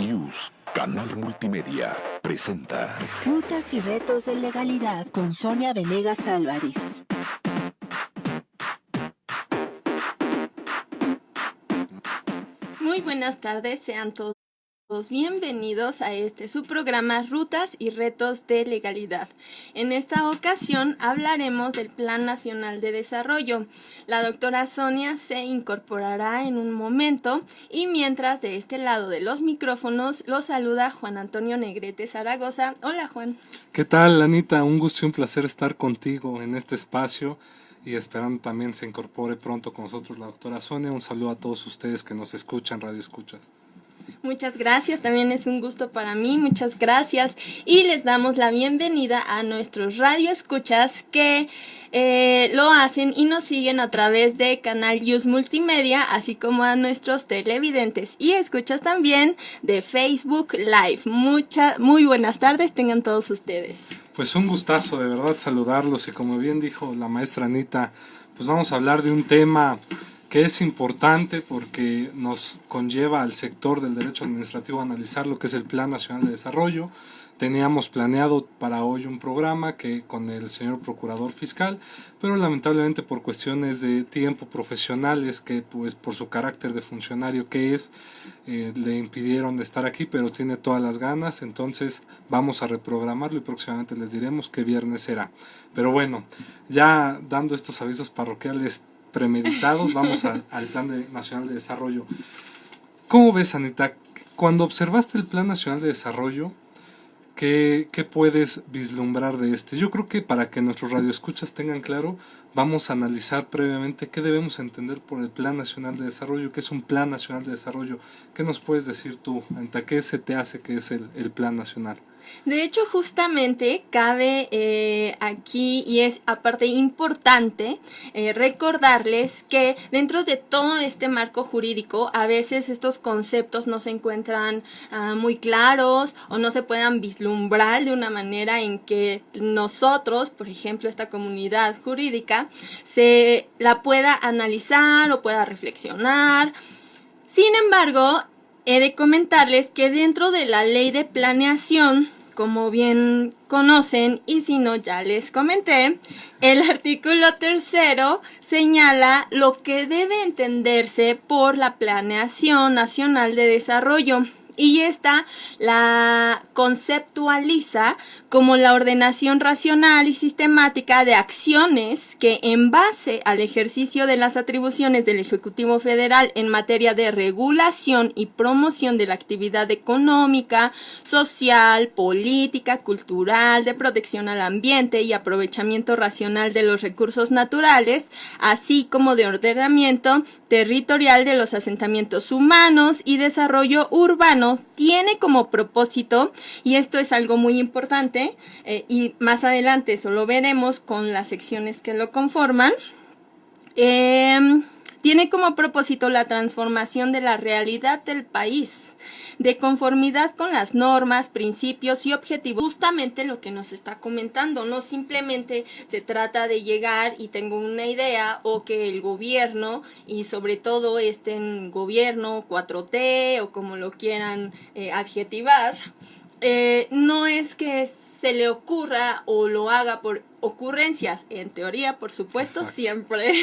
IUS, Canal Multimedia, presenta Rutas y retos de legalidad con Sonia Venegas Álvarez. Muy buenas tardes, sean todos bienvenidos a su programa Rutas y Retos de Legalidad. En esta ocasión hablaremos del Plan Nacional de Desarrollo. La doctora Sonia se incorporará en un momento y mientras de este lado de los micrófonos los saluda Juan Antonio Negrete Zaragoza. Hola Juan. ¿Qué tal, Anita? Un gusto y un placer estar contigo en este espacio y esperando también se incorpore pronto con nosotros la doctora Sonia. Un saludo a todos ustedes que nos escuchan, Radio Escuchas. Muchas gracias, también es un gusto para mí, muchas gracias. Y les damos la bienvenida a nuestros radioescuchas que lo hacen y nos siguen a través de Canal IUS Multimedia, así como a nuestros televidentes y escuchas también de Facebook Live. Muy buenas tardes, tengan todos ustedes. Pues un gustazo, de verdad, saludarlos y como bien dijo la maestra Anita, pues vamos a hablar de un tema que es importante porque nos conlleva al sector del derecho administrativo a analizar lo que es el Plan Nacional de Desarrollo. Teníamos planeado para hoy un programa que con el señor Procurador Fiscal, pero lamentablemente por cuestiones de tiempo profesionales que pues por su carácter de funcionario que es, le impidieron estar aquí, pero tiene todas las ganas, entonces vamos a reprogramarlo y próximamente les diremos qué viernes será. Pero bueno, ya dando estos avisos parroquiales premeditados, vamos al Plan Nacional de Desarrollo. ¿Cómo ves, Anita? Cuando observaste el Plan Nacional de Desarrollo, ¿qué puedes vislumbrar de este? Yo creo que para que nuestros radioescuchas tengan claro, vamos a analizar previamente qué debemos entender por el Plan Nacional de Desarrollo, qué es un Plan Nacional de Desarrollo. ¿Qué nos puedes decir tú, Anita? ¿Qué se te hace que es el Plan Nacional? De hecho, justamente cabe aquí, y es aparte importante recordarles que dentro de todo este marco jurídico, a veces estos conceptos no se encuentran muy claros o no se puedan vislumbrar de una manera en que nosotros, por ejemplo, esta comunidad jurídica, se la pueda analizar o pueda reflexionar. Sin embargo, he de comentarles que dentro de la ley de planeación, como bien conocen, y si no ya les comenté, el artículo 3º señala lo que debe entenderse por la Planeación Nacional de Desarrollo. Y esta la conceptualiza como la ordenación racional y sistemática de acciones que en base al ejercicio de las atribuciones del Ejecutivo Federal en materia de regulación y promoción de la actividad económica, social, política, cultural, de protección al ambiente y aprovechamiento racional de los recursos naturales, así como de ordenamiento territorial de los asentamientos humanos y desarrollo urbano, tiene como propósito, y esto es algo muy importante, y más adelante eso lo veremos con las secciones que lo conforman, tiene como propósito la transformación de la realidad del país, de conformidad con las normas, principios y objetivos. Justamente lo que nos está comentando, no simplemente se trata de llegar y tengo una idea, o que el gobierno, y sobre todo en gobierno 4T o como lo quieran adjetivar, no es que se le ocurra o lo haga por ocurrencias, en teoría, por supuesto. Exacto. Siempre,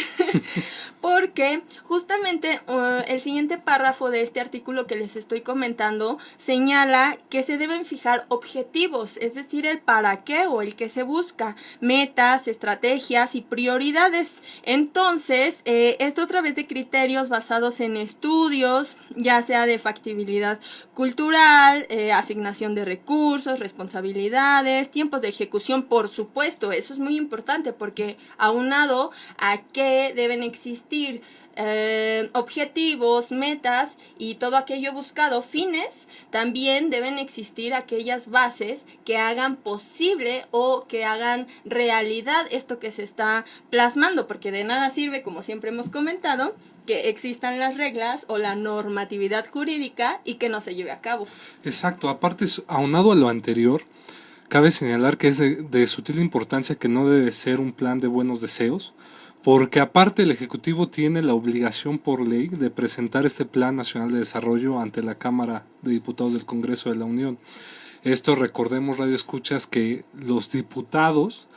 porque justamente el siguiente párrafo de este artículo que les estoy comentando señala que se deben fijar objetivos, es decir, el para qué o el que se busca, metas, estrategias y prioridades. Entonces, esto a través de criterios basados en estudios, ya sea de factibilidad cultural, asignación de recursos, responsabilidades, tiempos de ejecución, por supuesto. Eso es muy importante porque aunado a que deben existir objetivos, metas y todo aquello buscado, fines, también deben existir aquellas bases que hagan posible o que hagan realidad esto que se está plasmando, porque de nada sirve, como siempre hemos comentado, que existan las reglas o la normatividad jurídica y que no se lleve a cabo. Exacto, aparte, aunado a lo anterior, cabe señalar que es de sutil importancia que no debe ser un plan de buenos deseos, porque aparte el Ejecutivo tiene la obligación por ley de presentar este Plan Nacional de Desarrollo ante la Cámara de Diputados del Congreso de la Unión. Esto, recordemos, Radio Escuchas, que los diputados,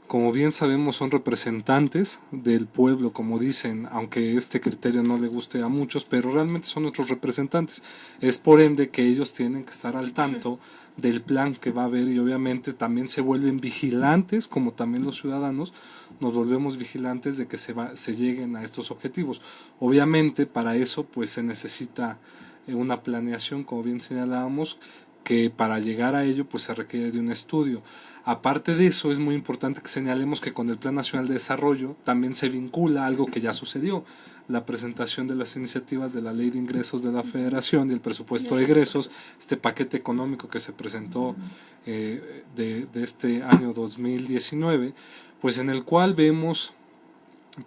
como bien sabemos, son representantes del pueblo, como dicen, aunque este criterio no le guste a muchos, pero realmente son nuestros representantes. Es por ende que ellos tienen que estar al tanto del plan que va a haber, y obviamente también se vuelven vigilantes, como también los ciudadanos nos volvemos vigilantes de que se lleguen a estos objetivos. Obviamente para eso pues se necesita una planeación, como bien señalábamos, que para llegar a ello pues se requiere de un estudio. Aparte de eso, es muy importante que señalemos que con el Plan Nacional de Desarrollo también se vincula algo que ya sucedió: la presentación de las iniciativas de la Ley de Ingresos de la Federación y el Presupuesto de Egresos, este paquete económico que se presentó de este año 2019, pues en el cual vemos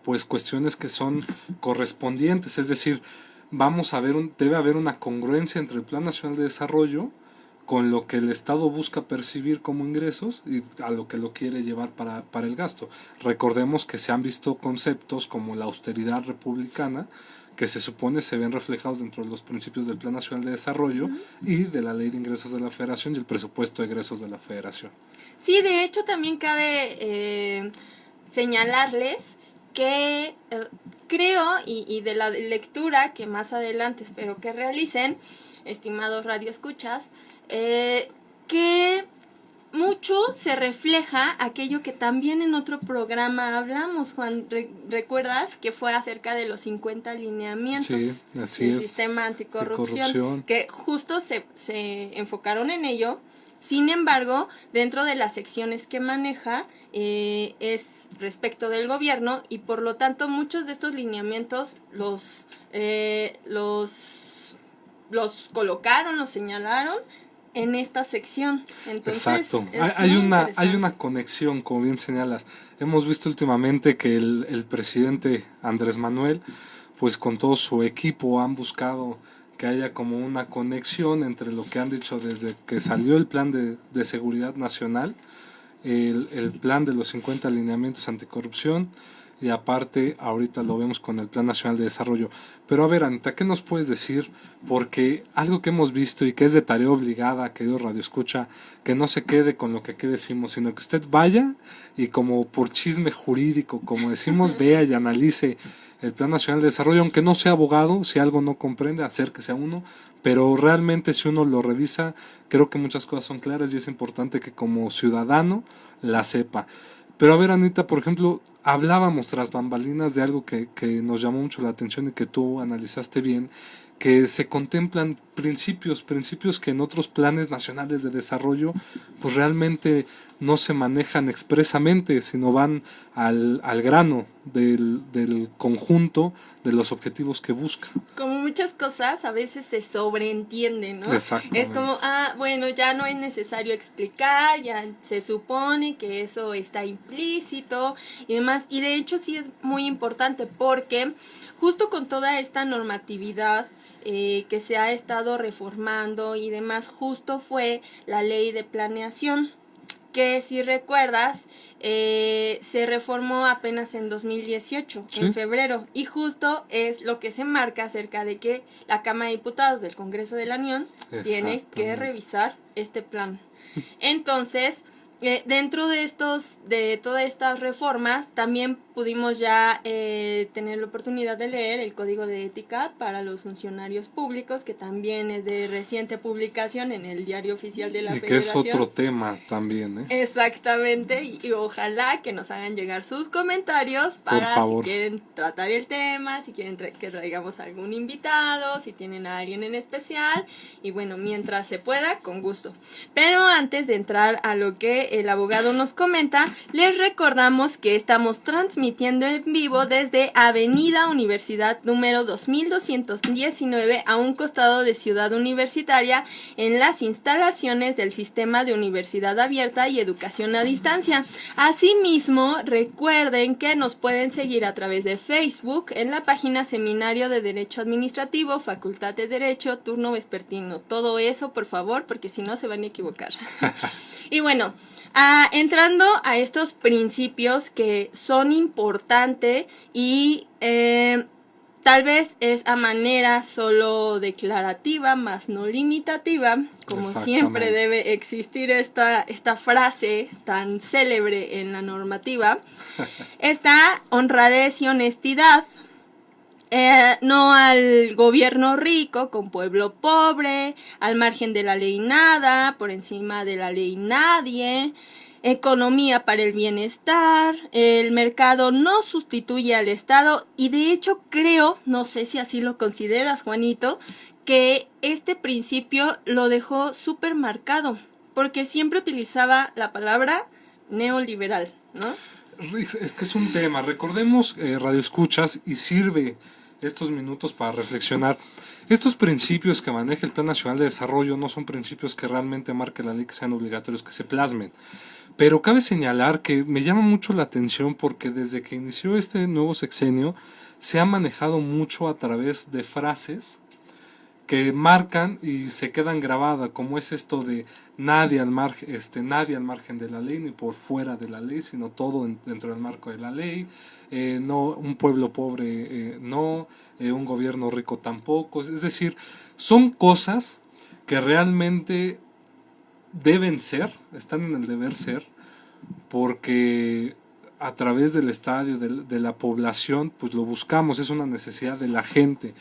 pues cuestiones que son correspondientes, es decir, debe haber una congruencia entre el Plan Nacional de Desarrollo con lo que el Estado busca percibir como ingresos y a lo que lo quiere llevar para el gasto. Recordemos que se han visto conceptos como la austeridad republicana, que se supone se ven reflejados dentro de los principios del Plan Nacional de Desarrollo y de la Ley de Ingresos de la Federación y el Presupuesto de Egresos de la Federación. Sí, de hecho también cabe señalarles que creo, y de la lectura que más adelante espero que realicen, estimados radioescuchas, que mucho se refleja aquello que también en otro programa hablamos, Juan. ¿Recuerdas? Que fue acerca de los 50 lineamientos del sistema anticorrupción, que justo se enfocaron en ello. Sin embargo, dentro de las secciones que maneja es respecto del gobierno, y por lo tanto muchos de estos lineamientos los colocaron, los señalaron en esta sección. Entonces, exacto. Hay una conexión, como bien señalas. Hemos visto últimamente que el presidente Andrés Manuel, pues con todo su equipo, han buscado que haya como una conexión entre lo que han dicho desde que salió el plan de seguridad nacional, el plan de los 50 lineamientos anticorrupción, y aparte ahorita lo vemos con el Plan Nacional de Desarrollo. Pero a ver, Anita, ¿qué nos puedes decir? Porque algo que hemos visto y que es de tarea obligada, querido Radio Escucha, que no se quede con lo que aquí decimos, sino que usted vaya y, como por chisme jurídico, como decimos, vea y analice el Plan Nacional de Desarrollo, aunque no sea abogado. Si algo no comprende, acérquese a uno, pero realmente si uno lo revisa, creo que muchas cosas son claras y es importante que como ciudadano la sepa. Pero a ver, Anita, por ejemplo, hablábamos tras bambalinas de algo que nos llamó mucho la atención y que tú analizaste bien, que se contemplan principios que en otros planes nacionales de desarrollo pues realmente no se manejan expresamente, sino van al grano del conjunto de los objetivos que busca. Como muchas cosas a veces se sobreentienden, ¿no? Exactamente. Es como, bueno, ya no es necesario explicar, ya se supone que eso está implícito y demás. Y de hecho sí es muy importante, porque justo con toda esta normatividad que se ha estado reformando y demás, justo fue la ley de planeación, que si recuerdas se reformó apenas en 2018, ¿sí? En febrero, y justo es lo que se marca acerca de que la Cámara de Diputados del Congreso de la Unión tiene que revisar este plan. Entonces, dentro de todas estas reformas, también pudimos ya tener la oportunidad de leer el Código de Ética para los funcionarios públicos, que también es de reciente publicación en el Diario Oficial de la Federación. Que es otro tema también, ¿eh? Exactamente, y ojalá que nos hagan llegar sus comentarios para si quieren tratar el tema, si quieren que traigamos a algún invitado, si tienen a alguien en especial, y bueno, mientras se pueda, con gusto. Pero antes de entrar a lo que el abogado nos comenta, les recordamos que estamos transmitiendo en vivo desde Avenida Universidad número 2219, a un costado de Ciudad Universitaria, en las instalaciones del Sistema de Universidad Abierta y Educación a Distancia. Asimismo, recuerden que nos pueden seguir a través de Facebook en la página Seminario de Derecho Administrativo, Facultad de Derecho, turno vespertino. Todo eso, por favor, porque si no se van a equivocar. Y bueno, Entrando a estos principios que son importantes y tal vez es a manera solo declarativa, más no limitativa, como siempre debe existir esta frase tan célebre en la normativa. Esta honradez y honestidad, no al gobierno rico con pueblo pobre, al margen de la ley nada, por encima de la ley nadie. Economía para el bienestar, el mercado no sustituye al Estado y de hecho creo, no sé si así lo consideras, Juanito, que este principio lo dejó súper marcado porque siempre utilizaba la palabra neoliberal, ¿no? Es que es un tema, recordemos, Radio Escuchas, y sirve estos minutos para reflexionar. Estos principios que maneja el Plan Nacional de Desarrollo no son principios que realmente marque la ley, que sean obligatorios, que se plasmen. Pero cabe señalar que me llama mucho la atención porque desde que inició este nuevo sexenio se ha manejado mucho a través de frases que marcan y se quedan grabadas, como es esto de nadie al margen de la ley ni por fuera de la ley, sino todo dentro del marco de la ley, no un pueblo pobre, un gobierno rico tampoco. Es decir, son cosas que realmente deben ser, están en el deber ser, porque a través del estadio, de la población, pues lo buscamos, es una necesidad de la gente,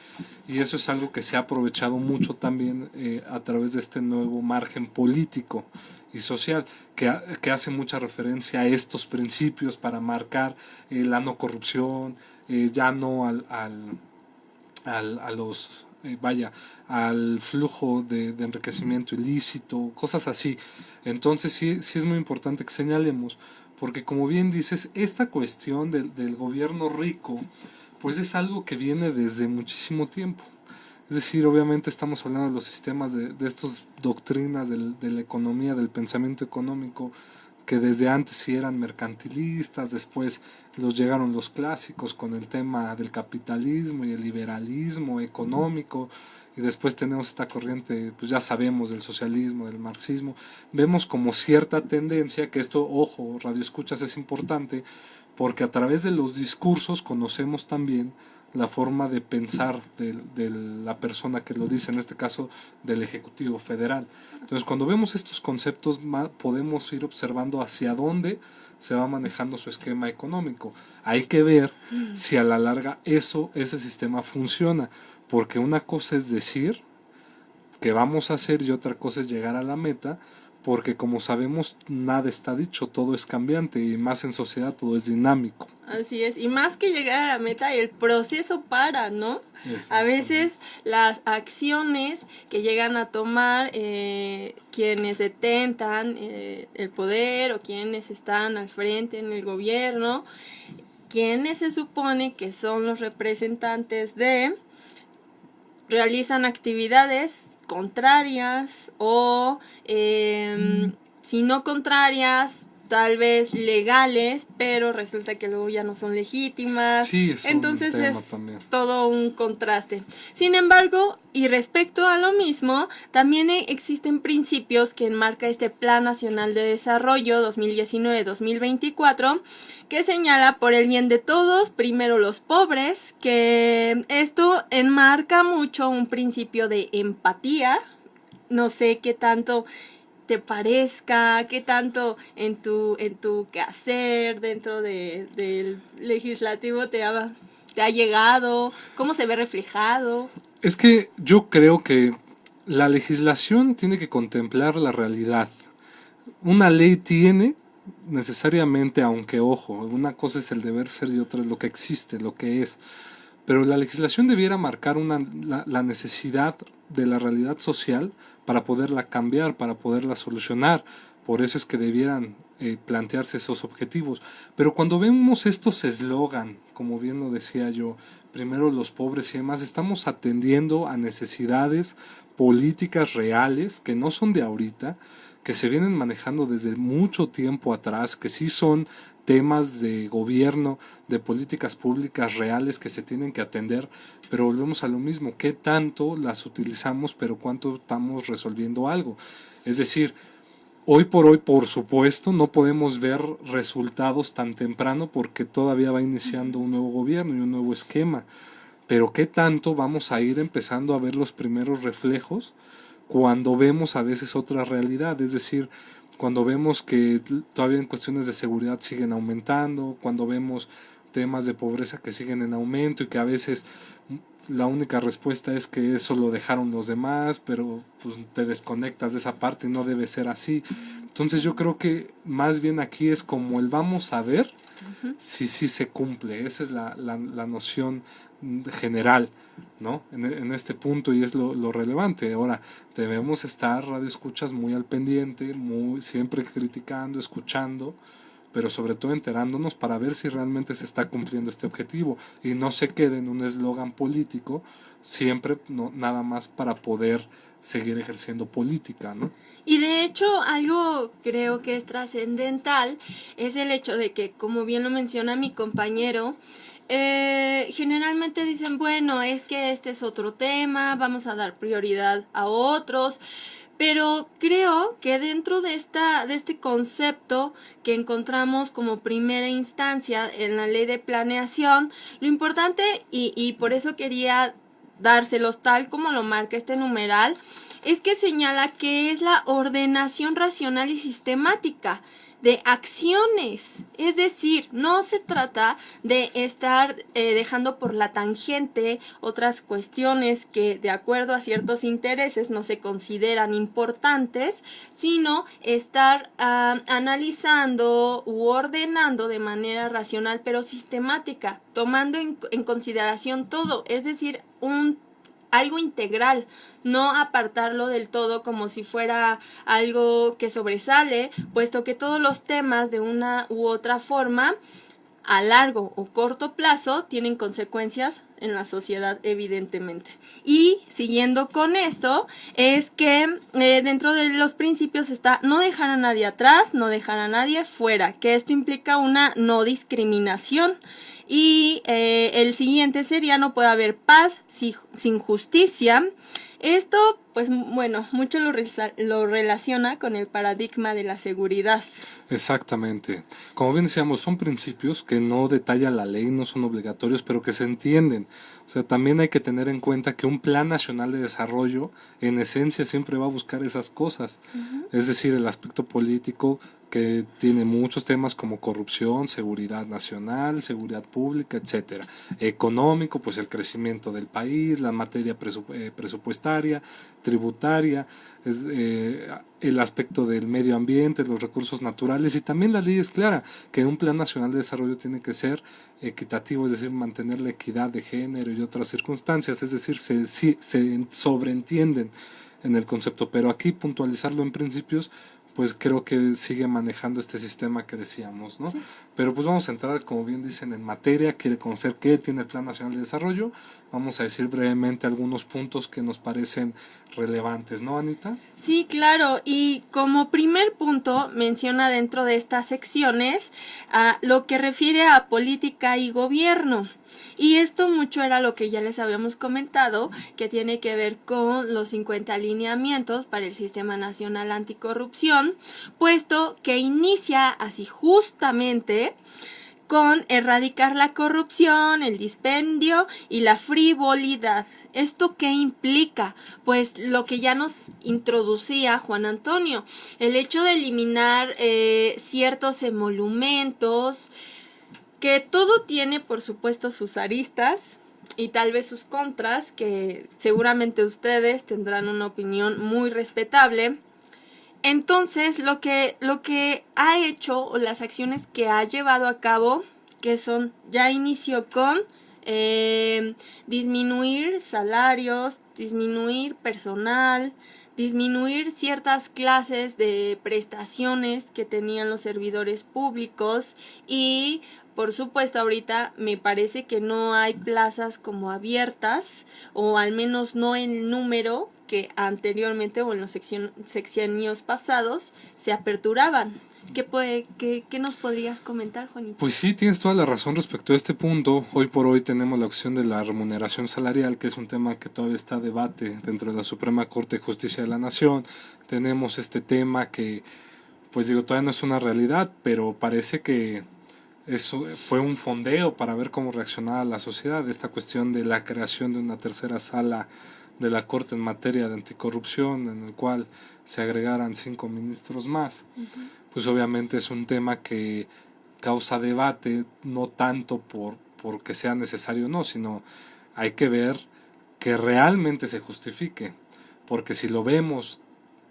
y eso es algo que se ha aprovechado mucho también a través de este nuevo margen político y social, que hace mucha referencia a estos principios para marcar la no corrupción, ya no al flujo de enriquecimiento ilícito, cosas así. Entonces sí es muy importante que señalemos, porque como bien dices, esta cuestión del gobierno rico, pues es algo que viene desde muchísimo tiempo. Es decir, obviamente estamos hablando de los sistemas de estas doctrinas de la economía, del pensamiento económico, que desde antes sí eran mercantilistas, después llegaron los clásicos con el tema del capitalismo y el liberalismo económico, y después tenemos esta corriente, pues ya sabemos, del socialismo, del marxismo. Vemos como cierta tendencia, que esto, ojo, Radio Escuchas, es importante, porque a través de los discursos conocemos también la forma de pensar de la persona que lo dice, en este caso del Ejecutivo Federal. Entonces, cuando vemos estos conceptos, podemos ir observando hacia dónde se va manejando su esquema económico. Hay que ver si a la larga ese sistema funciona, porque una cosa es decir que vamos a hacer y otra cosa es llegar a la meta, porque como sabemos nada está dicho, todo es cambiante, y más en sociedad todo es dinámico. Así es, y más que llegar a la meta, el proceso para, ¿no? A veces las acciones que llegan a tomar quienes detentan el poder o quienes están al frente en el gobierno, quienes se supone que son los representantes realizan actividades contrarias o si no contrarias, tal vez legales, pero resulta que luego ya no son legítimas. Sí, entonces es también todo un contraste. Sin embargo, y respecto a lo mismo, también existen principios que enmarca este Plan Nacional de Desarrollo 2019-2024, que señala por el bien de todos, primero los pobres, que esto enmarca mucho un principio de empatía. No sé qué tanto te parezca, qué tanto en tu quehacer dentro del legislativo te ha llegado, cómo se ve reflejado. Es que yo creo que la legislación tiene que contemplar la realidad. Una ley tiene necesariamente, aunque ojo, una cosa es el deber ser y otra es lo que existe, lo que es. Pero la legislación debiera marcar la necesidad de la realidad social para poderla cambiar, para poderla solucionar. Por eso es que debieran plantearse esos objetivos. Pero cuando vemos estos eslogan, como bien lo decía yo, primero los pobres y demás, estamos atendiendo a necesidades políticas reales que no son de ahorita, que se vienen manejando desde mucho tiempo atrás, que sí son temas de gobierno, de políticas públicas reales que se tienen que atender, pero volvemos a lo mismo, ¿qué tanto las utilizamos, pero cuánto estamos resolviendo algo? Es decir, Hoy por hoy, por supuesto, no podemos ver resultados tan temprano porque todavía va iniciando un nuevo gobierno y un nuevo esquema. Pero ¿qué tanto vamos a ir empezando a ver los primeros reflejos cuando vemos a veces otra realidad? Es decir, cuando vemos que todavía en cuestiones de seguridad siguen aumentando, cuando vemos temas de pobreza que siguen en aumento y que a veces la única respuesta es que eso lo dejaron los demás, pero pues te desconectas de esa parte y no debe ser así. Entonces yo creo que más bien aquí es como el vamos a ver si sí se cumple. Esa es la noción general, ¿no? En este punto, y es lo relevante. Ahora, debemos estar, radio escuchas, muy al pendiente, siempre criticando, escuchando, pero sobre todo enterándonos para ver si realmente se está cumpliendo este objetivo y no se quede en un eslogan político, siempre nada más para poder seguir ejerciendo política, ¿no? Y de hecho, algo creo que es trascendental es el hecho de que, como bien lo menciona mi compañero, generalmente dicen, bueno, es que este es otro tema, vamos a dar prioridad a otros, pero creo que dentro de este concepto que encontramos como primera instancia en la ley de planeación, lo importante, y por eso quería dárselos tal como lo marca este numeral, es que señala que es la ordenación racional y sistemática de acciones. Es decir, no se trata de estar dejando por la tangente otras cuestiones que de acuerdo a ciertos intereses no se consideran importantes, sino estar analizando u ordenando de manera racional pero sistemática, tomando en consideración todo, es decir, algo integral, no apartarlo del todo como si fuera algo que sobresale, puesto que todos los temas de una u otra forma, a largo o corto plazo, tienen consecuencias en la sociedad, evidentemente. Y siguiendo con eso, es que dentro de los principios está no dejar a nadie atrás, no dejar a nadie fuera, que esto implica una no discriminación. Y el siguiente sería no puede haber paz sin justicia. Esto, pues bueno, mucho lo relaciona con el paradigma de la seguridad. Exactamente. Como bien decíamos, son principios que no detalla la ley, no son obligatorios, pero que se entienden. O sea, también hay que tener en cuenta que un plan nacional de desarrollo, en esencia, siempre va a buscar esas cosas. Es decir, el aspecto político que tiene muchos temas como corrupción, seguridad nacional, seguridad pública, etcétera. Económico, pues el crecimiento del país, la materia presupuestaria, tributaria, el aspecto del medio ambiente, los recursos naturales, y también la ley es clara que un plan nacional de desarrollo tiene que ser equitativo, es decir, mantener la equidad de género y otras circunstancias, es decir, se sobreentienden en el concepto, pero aquí puntualizarlo en principios, pues creo que sigue manejando este sistema que decíamos, ¿no? Sí. Pero pues vamos a entrar, como bien dicen, en materia. Quiere conocer qué tiene el Plan Nacional de Desarrollo. Vamos a decir brevemente algunos puntos que nos parecen relevantes, ¿no, Anita? Sí, claro. Y como primer punto menciona dentro de estas secciones lo que refiere a política y gobierno. Y esto mucho era lo que ya les habíamos comentado, que tiene que ver con los 50 lineamientos para el Sistema Nacional Anticorrupción, puesto que inicia así justamente con erradicar la corrupción, el dispendio y la frivolidad. ¿Esto qué implica? Pues lo que ya nos introducía Juan Antonio, el hecho de eliminar ciertos emolumentos, que todo tiene, por supuesto, sus aristas y tal vez sus contras, que seguramente ustedes tendrán una opinión muy respetable. Entonces, lo que ha hecho, o las acciones que ha llevado a cabo, que son, ya inició con disminuir salarios, disminuir personal, disminuir ciertas clases de prestaciones que tenían los servidores públicos y, por supuesto, ahorita me parece que no hay plazas como abiertas, o al menos no en el número que anteriormente o en los sexenios pasados se aperturaban. ¿Qué nos podrías comentar, Juanito? Pues sí, tienes toda la razón respecto a este punto. Hoy por hoy tenemos la opción de la remuneración salarial, que es un tema que todavía está a debate dentro de la Suprema Corte de Justicia de la Nación. Tenemos este tema que pues digo, todavía no es una realidad, pero parece que eso fue un fondeo para ver cómo reaccionaba la sociedad, esta cuestión de la creación de una tercera sala de la Corte en materia de anticorrupción, en el cual se agregaran 5 ministros más. Pues obviamente es un tema que causa debate, no tanto porque sea necesario o no, sino hay que ver que realmente se justifique, porque si lo vemos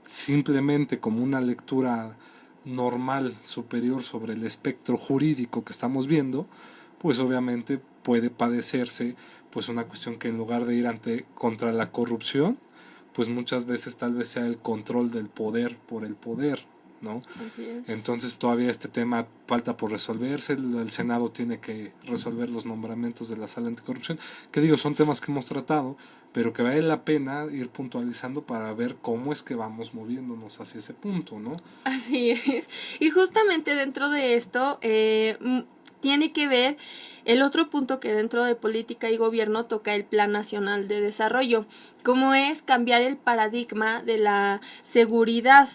simplemente como una lectura normal, superior sobre el espectro jurídico que estamos viendo, pues obviamente puede padecerse pues una cuestión que en lugar de ir contra la corrupción, pues muchas veces tal vez sea el control del poder por el poder, ¿no? Así es. Entonces todavía este tema falta por resolverse, el Senado tiene que resolver los nombramientos de la sala anticorrupción, que digo, son temas que hemos tratado, pero que vale la pena ir puntualizando para ver cómo es que vamos moviéndonos hacia ese punto, ¿no? Así es. Y justamente dentro de esto tiene que ver el otro punto que dentro de política y gobierno toca el Plan Nacional de Desarrollo, como es cambiar el paradigma de la seguridad.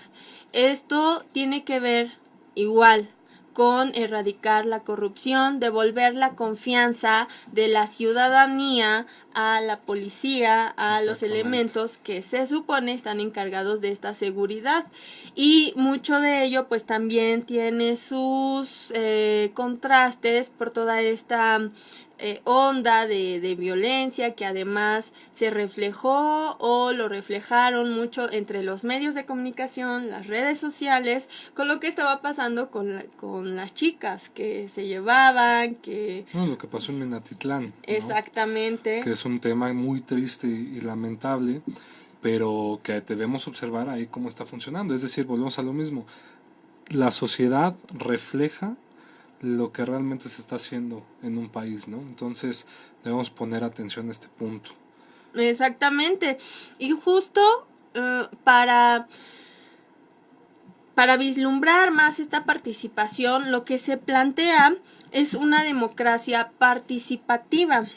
Esto tiene que ver igual con erradicar la corrupción, devolver la confianza de la ciudadanía a la policía, a los elementos que se supone están encargados de esta seguridad. Y mucho de ello pues también tiene sus contrastes por toda esta onda de violencia que además se reflejó o lo reflejaron mucho entre los medios de comunicación, las redes sociales, con lo que estaba pasando con las chicas que se llevaban, que... Lo que pasó en Minatitlán, ¿no? Exactamente. Que es un tema muy triste y lamentable, pero que debemos observar ahí cómo está funcionando. Es decir, volvemos a lo mismo. La sociedad refleja lo que realmente se está haciendo en un país, ¿no? Entonces debemos poner atención a este punto. Exactamente. Y justo para vislumbrar más esta participación, lo que se plantea es una democracia participativa,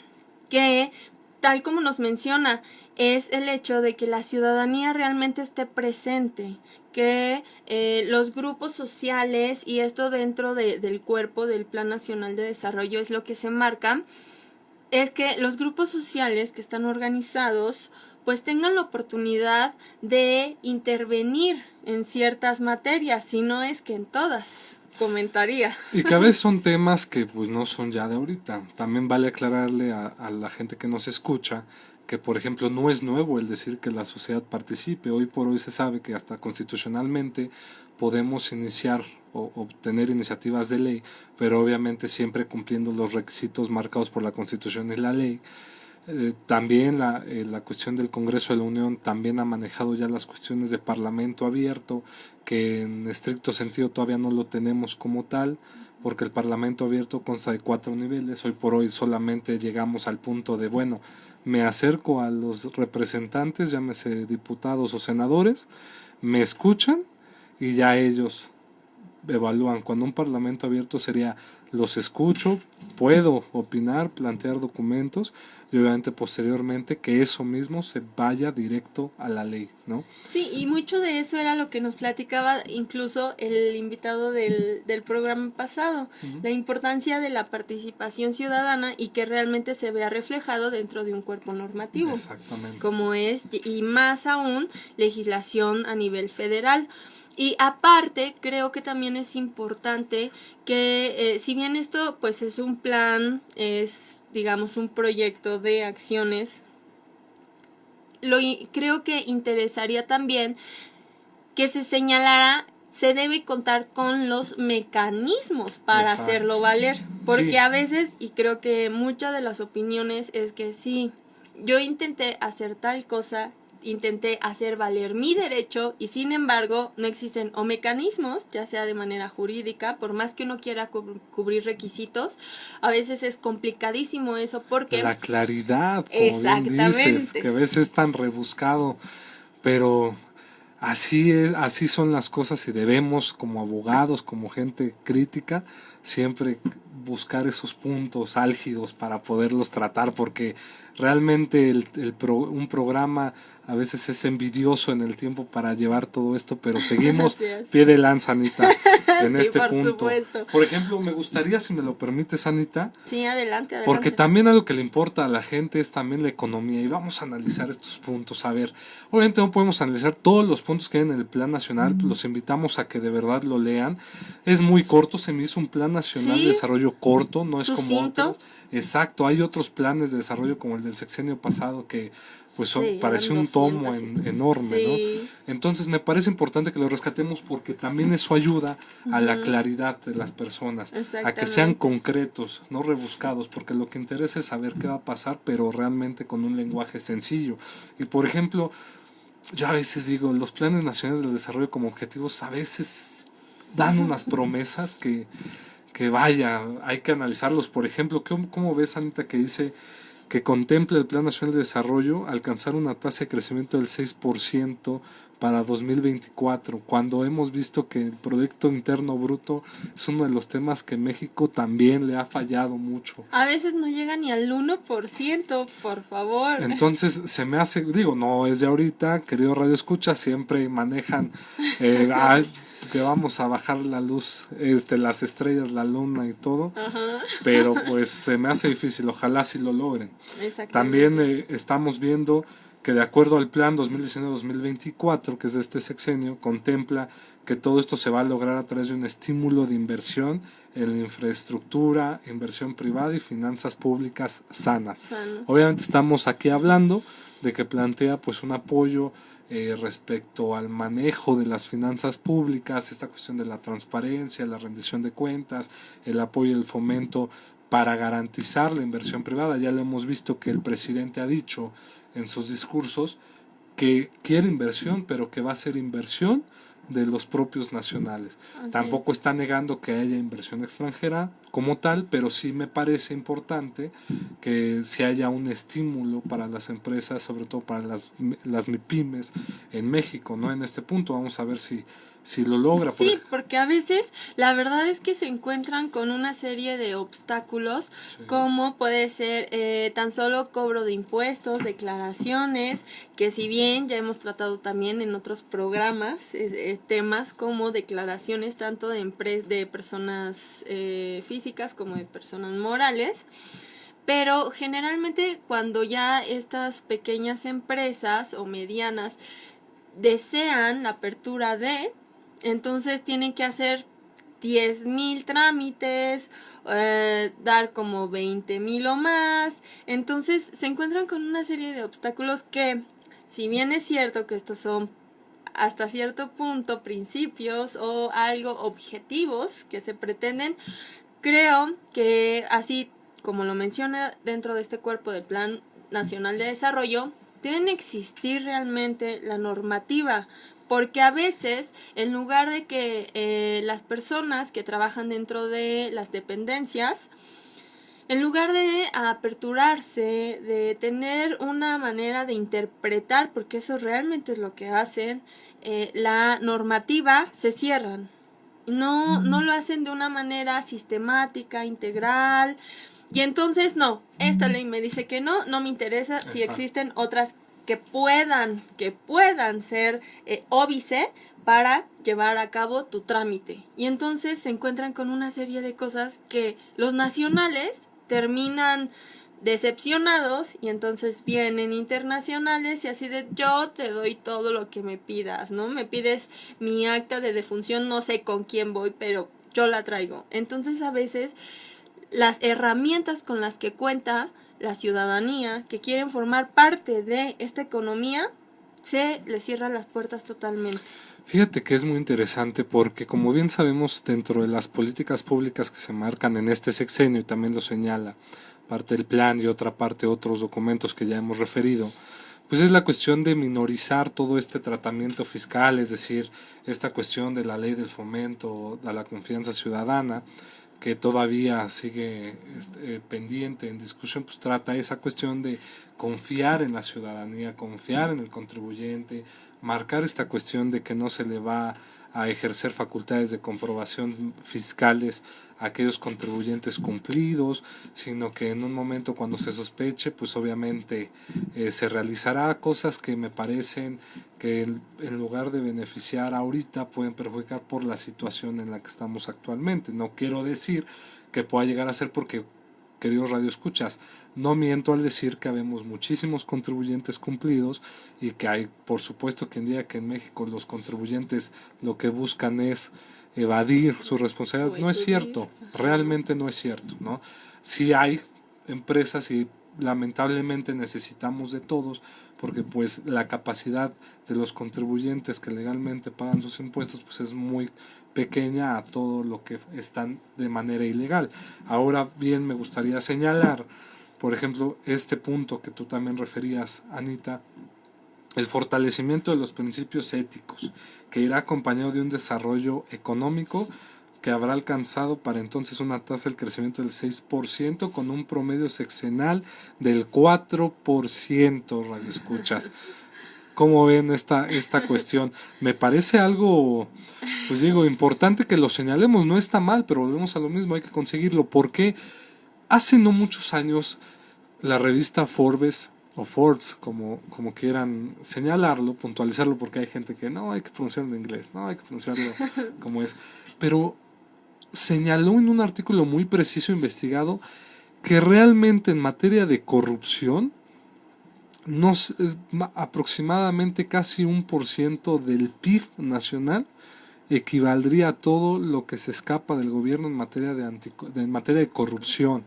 que, tal como nos menciona, es el hecho de que la ciudadanía realmente esté presente, que los grupos sociales, y esto dentro del cuerpo del Plan Nacional de Desarrollo es lo que se marca, es que los grupos sociales que están organizados pues tengan la oportunidad de intervenir en ciertas materias, si no es que en todas, comentaría. Y que a veces son temas que pues no son ya de ahorita. También vale aclararle a la gente que nos escucha que, por ejemplo, no es nuevo el decir que la sociedad participe. Hoy por hoy se sabe que hasta constitucionalmente podemos iniciar o obtener iniciativas de ley, pero obviamente siempre cumpliendo los requisitos marcados por la Constitución y la ley. También la cuestión del Congreso de la Unión también ha manejado ya las cuestiones de Parlamento abierto, que en estricto sentido todavía no lo tenemos como tal, porque el Parlamento abierto consta de 4 niveles. Hoy por hoy solamente llegamos al punto de, bueno, me acerco a los representantes, llámese diputados o senadores, me escuchan y ya ellos evalúan. Cuando un Parlamento abierto sería, los escucho, puedo opinar, plantear documentos y obviamente posteriormente que eso mismo se vaya directo a la ley, ¿no? Sí, y mucho de eso era lo que nos platicaba incluso el invitado del programa pasado, la importancia de la participación ciudadana y que realmente se vea reflejado dentro de un cuerpo normativo. Exactamente. Como es, y más aún, legislación a nivel federal. Y aparte, creo que también es importante que, si bien esto pues es un plan, es digamos un proyecto de acciones, creo que interesaría también que se señalara, se debe contar con los mecanismos para Exacto. hacerlo valer, porque Sí. a veces, y creo que muchas de las opiniones es que sí, yo intenté hacer tal cosa, intenté hacer valer mi derecho y sin embargo no existen o mecanismos, ya sea de manera jurídica, por más que uno quiera cubrir requisitos, a veces es complicadísimo eso porque... La claridad, como bien dices, que a veces es tan rebuscado, pero así es, así son las cosas y debemos como abogados, como gente crítica, siempre buscar esos puntos álgidos para poderlos tratar, porque realmente un programa a veces es envidioso en el tiempo para llevar todo esto, pero seguimos pie de lanza, Anita, en Sí, este por punto. supuesto. Por ejemplo, me gustaría, si me lo permites, Anita, Sí, adelante. porque también algo que le importa a la gente es también la economía, y vamos a analizar estos puntos. A ver, obviamente no podemos analizar todos los puntos que hay en el Plan Nacional, los invitamos a que de verdad lo lean. Es muy corto, se me hizo un Plan Nacional de Desarrollo corto, no es sucinto. como otros. Exacto, hay otros planes de desarrollo como el del sexenio pasado que pues pareció un tomo enorme, ¿no? Entonces me parece importante que lo rescatemos porque también eso ayuda a la claridad de las personas, a que sean concretos, no rebuscados, porque lo que interesa es saber qué va a pasar, pero realmente con un lenguaje sencillo. Y por ejemplo, yo a veces digo, los planes nacionales del desarrollo como objetivos a veces dan unas promesas que vaya, hay que analizarlos. Por ejemplo, ¿cómo ves, Anita, que dice que contempla el Plan Nacional de Desarrollo alcanzar una tasa de crecimiento del 6% para 2024, cuando hemos visto que el Producto Interno Bruto es uno de los temas que México también le ha fallado mucho? A veces no llega ni al 1%, por favor. Entonces se me hace, digo, no es de ahorita, querido Radio Escucha, siempre manejan que vamos a bajar la luz, las estrellas, la luna y todo. Ajá. Pero pues se me hace difícil, ojalá sí lo logren. También estamos viendo que de acuerdo al plan 2019-2024, que es de este sexenio, contempla que todo esto se va a lograr a través de un estímulo de inversión en la infraestructura, inversión privada y finanzas públicas sanas. Obviamente estamos aquí hablando de que plantea pues un apoyo respecto al manejo de las finanzas públicas, esta cuestión de la transparencia, la rendición de cuentas, el apoyo y el fomento para garantizar la inversión privada. Ya lo hemos visto que el presidente ha dicho en sus discursos que quiere inversión, pero que va a ser inversión de los propios nacionales. Tampoco está negando que haya inversión extranjera como tal, pero sí me parece importante que si haya un estímulo para las empresas, sobre todo para las MIPYMES en México, ¿no? En este punto vamos a ver si lo logra. Sí, porque a veces la verdad es que se encuentran con una serie de obstáculos, como puede ser tan solo cobro de impuestos, declaraciones, que si bien ya hemos tratado también en otros programas temas como declaraciones tanto de personas físicas como de personas morales. Pero generalmente cuando ya estas pequeñas empresas o medianas desean la apertura entonces tienen que hacer 10,000 trámites, dar como 20,000 o más. Entonces se encuentran con una serie de obstáculos que, si bien es cierto que estos son hasta cierto punto principios o algo objetivos que se pretenden, creo que así como lo menciona dentro de este cuerpo del Plan Nacional de Desarrollo, deben existir realmente la normativa, porque a veces en lugar de que las personas que trabajan dentro de las dependencias, en lugar de aperturarse, de tener una manera de interpretar, porque eso realmente es lo que hacen, la normativa, se cierran. No lo hacen de una manera sistemática, integral. Y entonces esta ley me dice que no me interesa. Exacto. Si existen otras que puedan ser óbice para llevar a cabo tu trámite. Y entonces se encuentran con una serie de cosas que los nacionales terminan decepcionados y entonces vienen internacionales y así de yo te doy todo lo que me pidas, ¿no? Me pides mi acta de defunción, no sé con quién voy, pero yo la traigo. Entonces a veces las herramientas con las que cuenta la ciudadanía que quieren formar parte de esta economía, se les cierran las puertas totalmente. Fíjate que es muy interesante porque, como bien sabemos, dentro de las políticas públicas que se marcan en este sexenio, y también lo señala parte del plan y otra parte otros documentos que ya hemos referido, pues es la cuestión de minorizar todo este tratamiento fiscal, es decir, esta cuestión de la ley del fomento a la confianza ciudadana, que todavía sigue pendiente en discusión, pues trata esa cuestión de confiar en la ciudadanía, confiar en el contribuyente, marcar esta cuestión de que no se le va a ejercer facultades de comprobación fiscales a aquellos contribuyentes cumplidos, sino que en un momento cuando se sospeche, pues obviamente se realizará cosas que me parecen que en lugar de beneficiar ahorita pueden perjudicar por la situación en la que estamos actualmente. No quiero decir que pueda llegar a ser porque, queridos radioescuchas, no miento al decir que habemos muchísimos contribuyentes cumplidos y que hay, por supuesto, quien diga que en México los contribuyentes lo que buscan es evadir su responsabilidad. No es cierto, realmente no es cierto, ¿no? Sí hay empresas y lamentablemente necesitamos de todos, porque pues la capacidad de los contribuyentes que legalmente pagan sus impuestos pues es muy pequeña a todo lo que están de manera ilegal. Ahora bien, me gustaría señalar, por ejemplo, este punto que tú también referías, Anita, el fortalecimiento de los principios éticos, que irá acompañado de un desarrollo económico que habrá alcanzado para entonces una tasa de crecimiento del 6% con un promedio sexenal del 4%, radioescuchas. ¿Cómo ven esta cuestión? Me parece algo, pues digo, importante que lo señalemos, no está mal, pero volvemos a lo mismo, hay que conseguirlo, porque hace no muchos años la revista Forbes, o Forbes, como quieran señalarlo, puntualizarlo, porque hay gente que no, hay que pronunciarlo en inglés, no, hay que pronunciarlo como es, pero señaló en un artículo muy preciso, investigado, que realmente en materia de corrupción, aproximadamente casi 1% del PIB nacional equivaldría a todo lo que se escapa del gobierno en materia en materia de corrupción.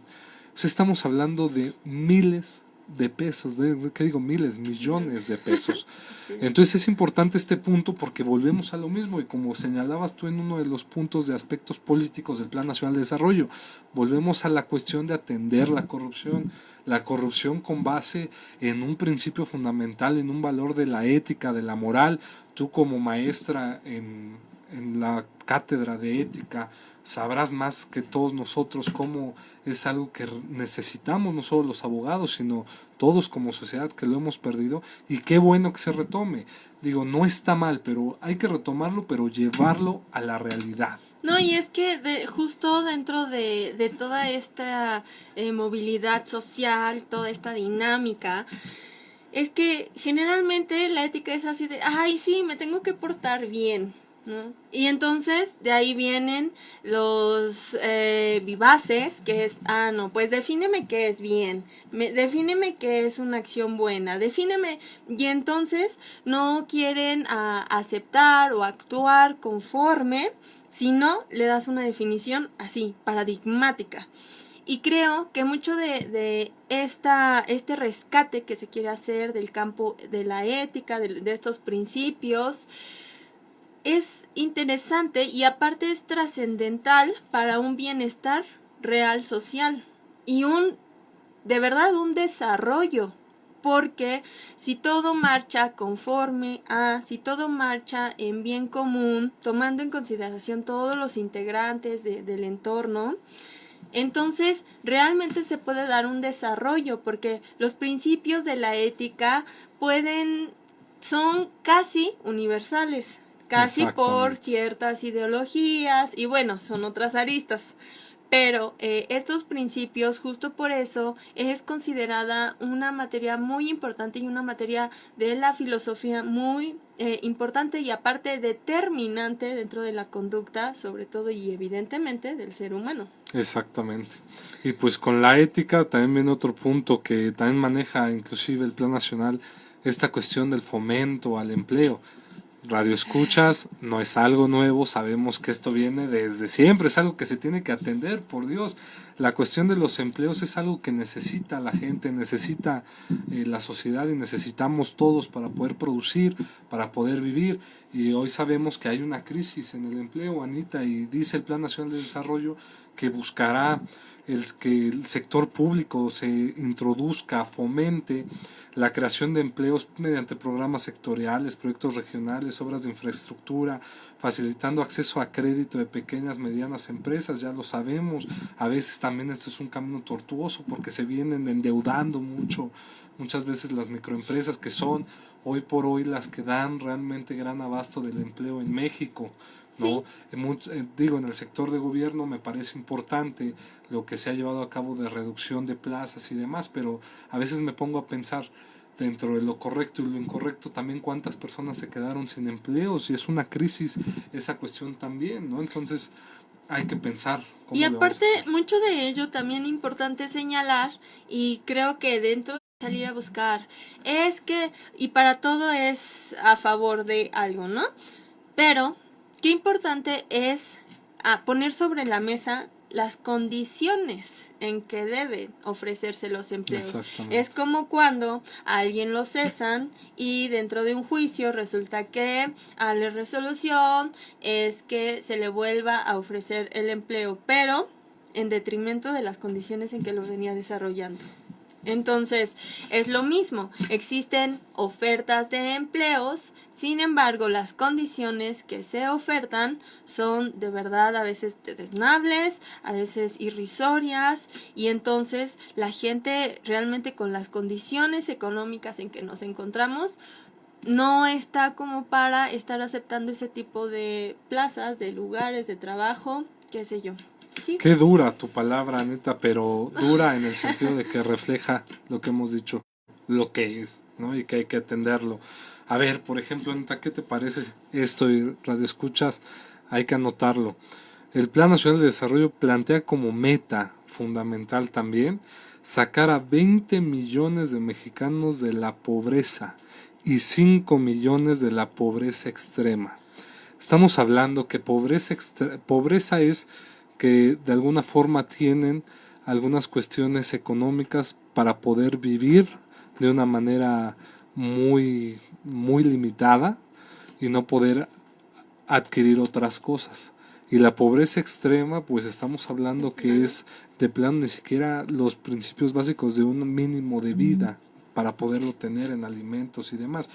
O sea, estamos hablando de miles de pesos, millones de pesos. Sí. Entonces es importante este punto porque volvemos a lo mismo y como señalabas tú en uno de los puntos de aspectos políticos del Plan Nacional de Desarrollo, volvemos a la cuestión de atender la corrupción con base en un principio fundamental, en un valor de la ética, de la moral. Tú como maestra en la cátedra de ética sabrás más que todos nosotros cómo es algo que necesitamos, no solo los abogados, sino todos como sociedad que lo hemos perdido, y qué bueno que se retome. Digo, no está mal, pero hay que retomarlo, pero llevarlo a la realidad. No, y es que justo dentro de toda esta movilidad social, toda esta dinámica, es que generalmente la ética es así de, ay, sí, me tengo que portar bien, ¿no? Y entonces de ahí vienen los vivaces, que es, no, pues defíneme qué es bien, defíneme qué es una acción buena, defíneme, y entonces no quieren aceptar o actuar conforme, sino le das una definición así, paradigmática. Y creo que mucho de este rescate que se quiere hacer del campo de la ética, de estos principios, es interesante y aparte es trascendental para un bienestar real social y de verdad un desarrollo, porque si todo marcha si todo marcha en bien común, tomando en consideración todos los integrantes del entorno, entonces realmente se puede dar un desarrollo, porque los principios de la ética son casi universales. Casi por ciertas ideologías y bueno, son otras aristas, pero estos principios justo por eso es considerada una materia muy importante y una materia de la filosofía muy importante y aparte determinante dentro de la conducta, sobre todo y evidentemente del ser humano. Exactamente. Y pues con la ética también viene otro punto que también maneja inclusive el Plan Nacional, esta cuestión del fomento al empleo. Radioescuchas, no es algo nuevo, sabemos que esto viene desde siempre, es algo que se tiene que atender, por Dios. La cuestión de los empleos es algo que necesita la gente, necesita la sociedad y necesitamos todos para poder producir, para poder vivir. Y hoy sabemos que hay una crisis en el empleo, Anita, y dice el Plan Nacional de Desarrollo que buscará que el sector público se introduzca, fomente la creación de empleos mediante programas sectoriales, proyectos regionales, obras de infraestructura, facilitando acceso a crédito de pequeñas, medianas empresas. Ya lo sabemos, a veces también esto es un camino tortuoso porque se vienen endeudando mucho muchas veces las microempresas, que son hoy por hoy las que dan realmente gran abasto del empleo en México, ¿no? Digo, en el sector de gobierno me parece importante lo que se ha llevado a cabo de reducción de plazas y demás, pero a veces me pongo a pensar, dentro de lo correcto y lo incorrecto, también cuántas personas se quedaron sin empleos, y es una crisis esa cuestión también, ¿no? Entonces hay que pensar cómo Y le vamos a aparte, hacer. mucho de ello también importante señalar, y creo que dentro de salir a buscar, es que, y para todo es a favor de algo, ¿no? Pero, qué importante es poner sobre la mesa las condiciones en que deben ofrecerse los empleos. Exactamente. Es como cuando a alguien lo cesan y dentro de un juicio resulta que a la resolución es que se le vuelva a ofrecer el empleo, pero en detrimento de las condiciones en que lo venía desarrollando. Entonces, es lo mismo, existen ofertas de empleos, sin embargo, las condiciones que se ofertan son de verdad a veces deleznables, a veces irrisorias, y entonces la gente realmente con las condiciones económicas en que nos encontramos no está como para estar aceptando ese tipo de plazas, de lugares de trabajo, qué sé yo. ¿Sí? Qué dura tu palabra, neta, pero dura en el sentido de que refleja lo que hemos dicho, lo que es, ¿no? Y que hay que atenderlo. A ver, por ejemplo, neta, ¿qué te parece esto? Y Radio Escuchas, hay que anotarlo. El Plan Nacional de Desarrollo plantea como meta fundamental también sacar a 20 millones de mexicanos de la pobreza y 5 millones de la pobreza extrema. Estamos hablando que pobreza es que de alguna forma tienen algunas cuestiones económicas para poder vivir de una manera muy, muy limitada y no poder adquirir otras cosas. Y la pobreza extrema, pues estamos hablando que es de plano ni siquiera los principios básicos de un mínimo de vida para poderlo tener en alimentos y demás.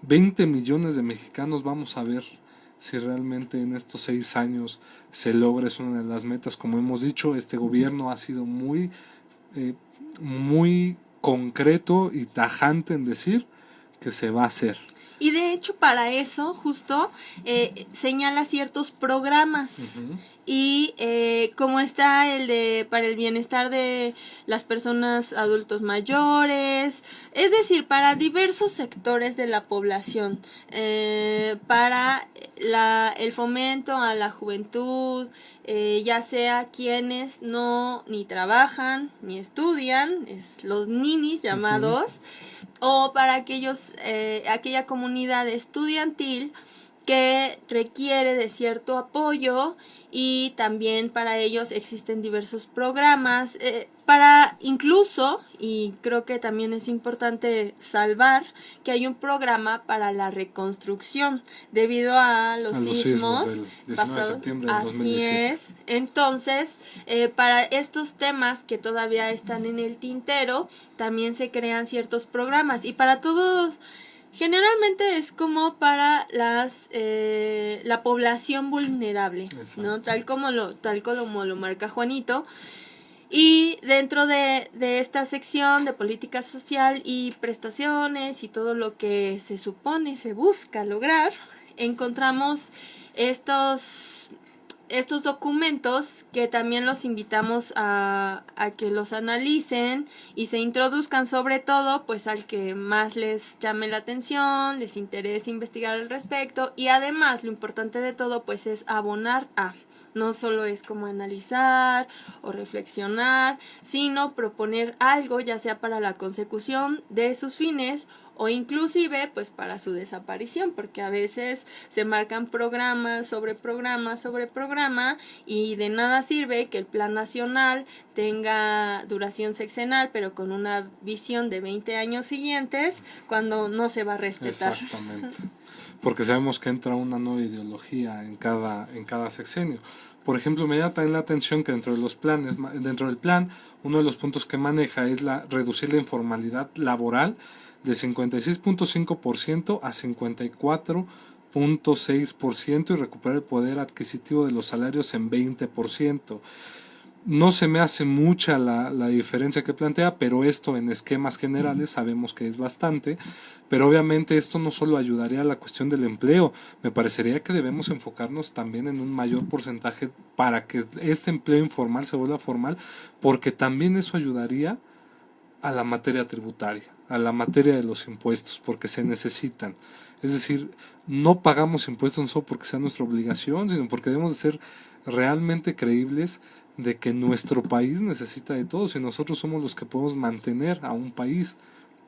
20 millones de mexicanos, vamos a ver si realmente en estos 6 años se logra. Es una de las metas. Como hemos dicho, este gobierno ha sido muy concreto y tajante en decir que se va a hacer. Y de hecho para eso justo señala ciertos programas. Y como está el de para el bienestar de las personas adultos mayores, es decir, para diversos sectores de la población, para el fomento a la juventud, ya sea quienes no ni trabajan ni estudian, los ninis llamados, o para aquella comunidad estudiantil que requiere de cierto apoyo, y también para ellos existen diversos programas para incluso, y creo que también es importante salvar, que hay un programa para la reconstrucción debido a los sismos del 19 de pasados. septiembre del Así 2017. es. Entonces, para estos temas que todavía están en el tintero, también se crean ciertos programas, y para todos. Generalmente es como para la población vulnerable, ¿no? Tal como lo marca Juanito. Y dentro de esta sección de política social y prestaciones y todo lo que se supone se busca lograr, encontramos estos documentos que también los invitamos a que los analicen y se introduzcan, sobre todo pues al que más les llame la atención, les interese investigar al respecto, y además lo importante de todo pues es abonar a. No solo es como analizar o reflexionar, sino proponer algo, ya sea para la consecución de sus fines o inclusive pues para su desaparición, porque a veces se marcan programas sobre programa sobre programa, y de nada sirve que el plan nacional tenga duración sexenal pero con una visión de 20 años siguientes, cuando no se va a respetar. Exactamente. Porque sabemos que entra una nueva ideología en cada sexenio. Por ejemplo, me da también la atención que dentro del plan, uno de los puntos que maneja es reducir la informalidad laboral de 56.5% a 54.6% y recuperar el poder adquisitivo de los salarios en 20%. No se me hace mucha la diferencia que plantea, pero esto en esquemas generales sabemos que es bastante. Pero obviamente esto no solo ayudaría a la cuestión del empleo, me parecería que debemos enfocarnos también en un mayor porcentaje para que este empleo informal se vuelva formal, porque también eso ayudaría a la materia tributaria, a la materia de los impuestos, porque se necesitan. Es decir, no pagamos impuestos no solo porque sea nuestra obligación, sino porque debemos de ser realmente creíbles de que nuestro país necesita de todos y nosotros somos los que podemos mantener a un país,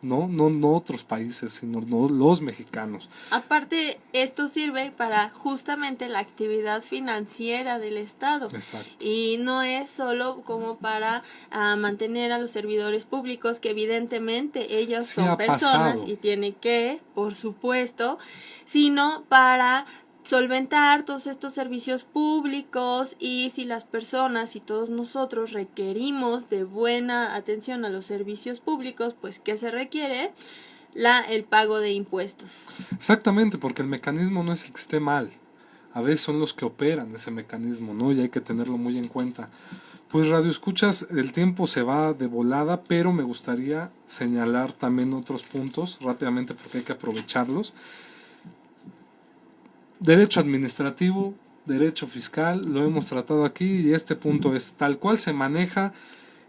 no otros países, sino no los mexicanos. Aparte, esto sirve para justamente la actividad financiera del Estado. Exacto. Y no es solo como para mantener a los servidores públicos, que evidentemente ellos Sí, son ha personas pasado. y tienen que, por supuesto, sino para solventar todos estos servicios públicos. Y si las personas y todos nosotros requerimos de buena atención a los servicios públicos, pues ¿qué se requiere? El pago de impuestos. Exactamente, porque el mecanismo no es el que esté mal, a veces son los que operan ese mecanismo, ¿no? Y hay que tenerlo muy en cuenta. Pues Radio Escuchas, el tiempo se va de volada, pero me gustaría señalar también otros puntos rápidamente porque hay que aprovecharlos. Derecho administrativo, derecho fiscal, lo hemos tratado aquí y este punto es tal cual se maneja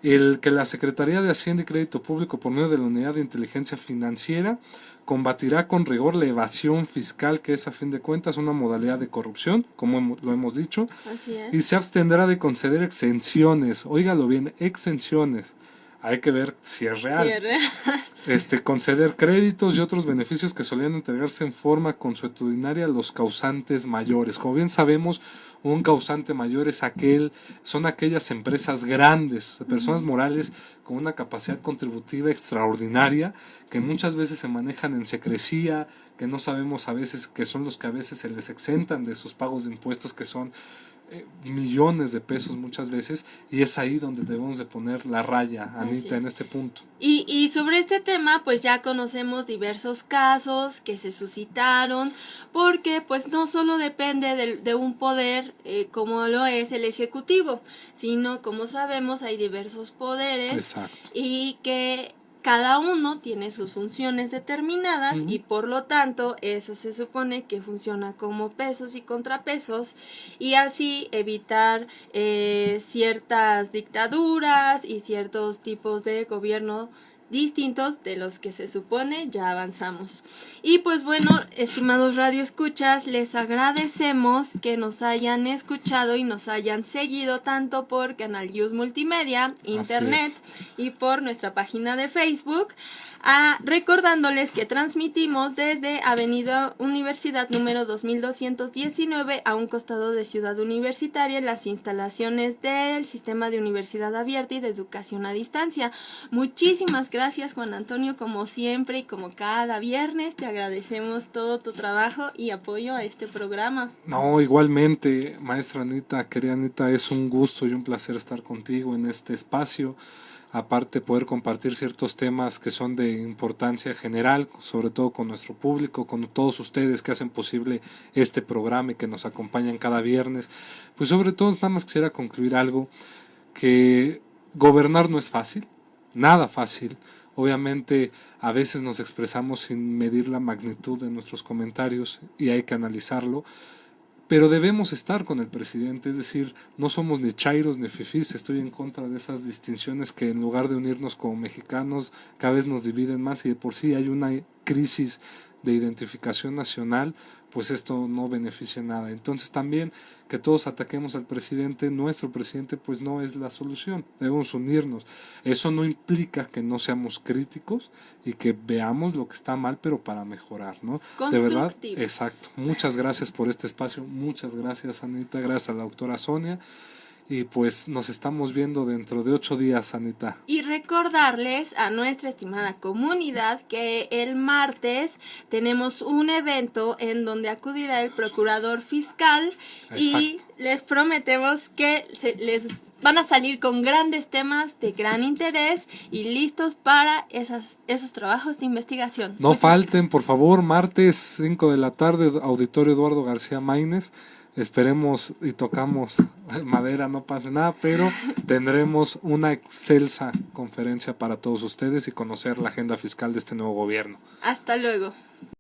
el que la Secretaría de Hacienda y Crédito Público por medio de la Unidad de Inteligencia Financiera combatirá con rigor la evasión fiscal, que es a fin de cuentas una modalidad de corrupción, como lo hemos dicho, Así es. y se abstendrá de conceder exenciones, óigalo bien, exenciones. Hay que ver si es real. Sí, ¿verdad? Conceder créditos y otros beneficios que solían entregarse en forma consuetudinaria a los causantes mayores. Como bien sabemos, un causante mayor son aquellas empresas grandes, personas morales con una capacidad contributiva extraordinaria, que muchas veces se manejan en secrecía, que no sabemos a veces, que son los que a veces se les exentan de sus pagos de impuestos, que son millones de pesos muchas veces, y es ahí donde debemos de poner la raya, Anita, en este punto. Y sobre este tema, pues ya conocemos diversos casos que se suscitaron, porque pues no solo depende de un poder como lo es el Ejecutivo, sino, como sabemos, hay diversos poderes. Exacto. Y que cada uno tiene sus funciones determinadas y por lo tanto eso se supone que funciona como pesos y contrapesos, y así evitar ciertas dictaduras y ciertos tipos de gobierno distintos de los que se supone ya avanzamos. Y pues bueno, estimados radioescuchas, les agradecemos que nos hayan escuchado y nos hayan seguido tanto por Canal Yus Multimedia, Internet y por nuestra página de Facebook. Recordándoles que transmitimos desde Avenida Universidad número 2219 a un costado de Ciudad Universitaria, en las instalaciones del Sistema de Universidad Abierta y de Educación a Distancia. Muchísimas gracias, Juan Antonio, como siempre y como cada viernes. Te agradecemos todo tu trabajo y apoyo a este programa. No, igualmente, maestra Anita, querida Anita, es un gusto y un placer estar contigo en este espacio. Aparte, poder compartir ciertos temas que son de importancia general, sobre todo con nuestro público, con todos ustedes que hacen posible este programa y que nos acompañan cada viernes. Pues sobre todo, nada más quisiera concluir algo, que gobernar no es fácil, nada fácil. Obviamente, a veces nos expresamos sin medir la magnitud de nuestros comentarios y hay que analizarlo. Pero debemos estar con el presidente, es decir, no somos ni chairos ni fifís. Estoy en contra de esas distinciones que en lugar de unirnos como mexicanos cada vez nos dividen más, y de por sí hay una crisis de identificación nacional, pues esto no beneficia nada. Entonces también que todos ataquemos al presidente, nuestro presidente, pues no es la solución, debemos unirnos. Eso no implica que no seamos críticos y que veamos lo que está mal, pero para mejorar, ¿no? De verdad, exacto. Muchas gracias por este espacio, muchas gracias, Anita, gracias a la doctora Sonia. Y pues nos estamos viendo dentro de 8 días, Anita. Y recordarles a nuestra estimada comunidad que el martes tenemos un evento en donde acudirá el procurador fiscal. Exacto. Y les prometemos que les van a salir con grandes temas de gran interés y listos para esos trabajos de investigación. No falten, por favor, martes 5 de la tarde, Auditorio Eduardo García Maínez. esperemos y tocamos madera, no pase nada, pero tendremos una excelsa conferencia para todos ustedes y conocer la agenda fiscal de este nuevo gobierno. Hasta luego.